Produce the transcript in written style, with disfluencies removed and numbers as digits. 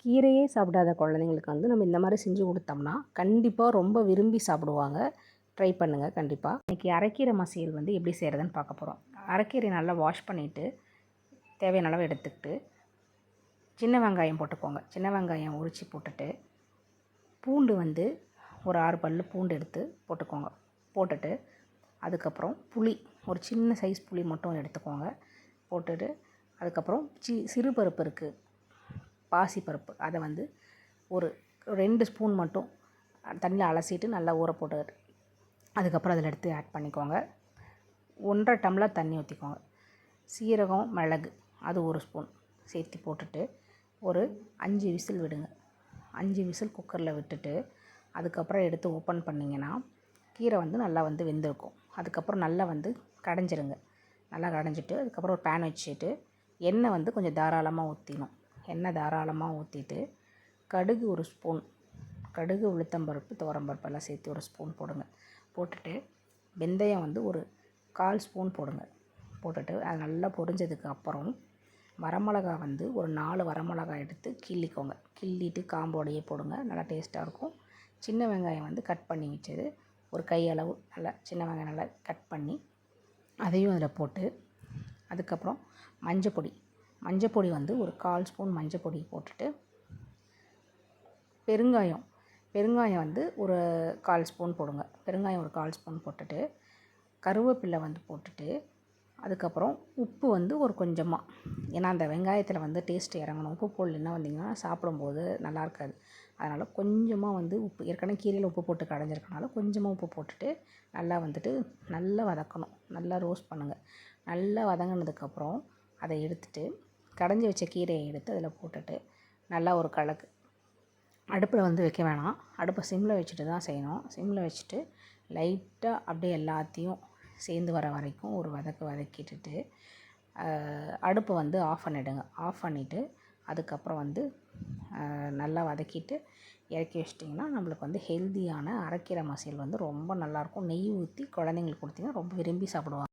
கீரையே சாப்பிடாத குழந்தைங்களுக்கு வந்து நம்ம இந்த மாதிரி செஞ்சு கொடுத்தோம்னா கண்டிப்பாக ரொம்ப விரும்பி சாப்பிடுவாங்க. ட்ரை பண்ணுங்கள் கண்டிப்பாக. இன்றைக்கி அரைக்கீரை மசியல் வந்து எப்படி செய்கிறதுன்னு பார்க்க போகிறோம். அரைக்கீரை நல்லா வாஷ் பண்ணிவிட்டு தேவையான அளவு எடுத்துக்கிட்டு சின்ன வெங்காயம் போட்டுக்கோங்க. சின்ன வெங்காயம் உரித்து போட்டுட்டு பூண்டு வந்து ஒரு 6 பல் பூண்டு எடுத்து போட்டுக்கோங்க. போட்டுட்டு அதுக்கப்புறம் புளி ஒரு சின்ன சைஸ் புளி மட்டும் எடுத்துக்கோங்க. போட்டுட்டு அதுக்கப்புறம் சிறு பருப்பு இருக்குது, பாசிப்பருப்பு, அதை வந்து ஒரு 2 ஸ்பூன் மட்டும் தண்ணியில் அலசிட்டு நல்லா ஊற போட்டு அதுக்கப்புறம் அதில் எடுத்து ஆட் பண்ணிக்கோங்க. 1.5 டம்ளர் தண்ணி ஊற்றிக்கோங்க. சீரகம், மிளகு அது 1 ஸ்பூன் சேர்த்து போட்டுட்டு ஒரு 5 விசில் விடுங்க. 5 விசில் குக்கரில் விட்டுட்டு அதுக்கப்புறம் எடுத்து ஓப்பன் பண்ணிங்கன்னா கீரை வந்து நல்லா வந்து வெந்திருக்கும். அதுக்கப்புறம் நல்லா வந்து கடைஞ்சிருங்க. நல்லா கடைஞ்சிட்டு அதுக்கப்புறம் ஒரு பேன் வச்சுட்டு எண்ணெய் வந்து கொஞ்சம் தாராளமாக ஊற்றிணும். எண்ணெய் தாராளமாக ஊற்றிட்டு கடுகு 1 ஸ்பூன், கடுகு, உளுத்தம்பருப்பு, துவரம்பருப்பு எல்லாம் சேர்த்து 1 ஸ்பூன் போடுங்க. போட்டுட்டு வெந்தயம் வந்து ஒரு 1/4 ஸ்பூன் போடுங்க. போட்டுட்டு அது நல்லா பொரிஞ்சதுக்கு அப்புறம் வரமிளகா வந்து ஒரு 4 வரமிளகா எடுத்து கிள்ளிக்கோங்க. கிள்ளிட்டு காம்போடையே போடுங்க, நல்லா டேஸ்ட்டாக இருக்கும். சின்ன வெங்காயம் வந்து கட் பண்ணி வச்சது ஒரு கையளவு நல்லா சின்ன வெங்காயம் நல்லா கட் பண்ணி அதையும் அதில் போட்டு அதுக்கப்புறம் மஞ்சப்பொடி வந்து ஒரு 1/4 ஸ்பூன் மஞ்சப்பொடி போட்டுட்டு பெருங்காயம் வந்து ஒரு 1/4 ஸ்பூன் போடுங்க. பெருங்காயம் ஒரு 1/4 ஸ்பூன் போட்டுட்டு கருவேப்பிலை வந்து போட்டுட்டு அதுக்கப்புறம் உப்பு வந்து ஒரு கொஞ்சமாக, ஏன்னா அந்த வெங்காயத்தில் வந்து டேஸ்ட் இறங்கணும். உப்பு போடலைன்னா வந்திங்கன்னா சாப்பிடும்போது நல்லா இருக்காது. அதனால் கொஞ்சமாக வந்து உப்பு, ஏற்கனவே கீரையில் உப்பு போட்டு கடைஞ்சிருக்கனால கொஞ்சமாக உப்பு போட்டுட்டு நல்லா வந்துட்டு நல்லா வதக்கணும். நல்லா ரோஸ்ட் பண்ணுங்கள். நல்லா வதங்கினதுக்கப்புறம் அதை எடுத்துட்டு கடைஞ்சி வச்ச கீரையை எடுத்து அதில் போட்டுட்டு நல்லா ஒரு கலக்கு. அடுப்பில் வந்து வைக்க வேணாம், அடுப்பை சிம்மில் வச்சுட்டு தான் செய்யணும். சிம்மில் வச்சுட்டு லைட்டாக அப்படியே எல்லாத்தையும் சேர்ந்து வர வரைக்கும் ஒரு வதக்கிட்டுட்டு அடுப்பை வந்து ஆஃப் பண்ணிவிடுங்க. ஆஃப் பண்ணிவிட்டு அதுக்கப்புறம் வந்து நல்லா வதக்கிட்டு இறக்கி வச்சிட்டிங்கன்னா நம்மளுக்கு வந்து ஹெல்தியான அரைக்கீரை மசியல் வந்து ரொம்ப நல்லாயிருக்கும். நெய் ஊற்றி குழந்தைங்களுக்கு கொடுத்தீங்கன்னா ரொம்ப விரும்பி சாப்பிடுவாங்க.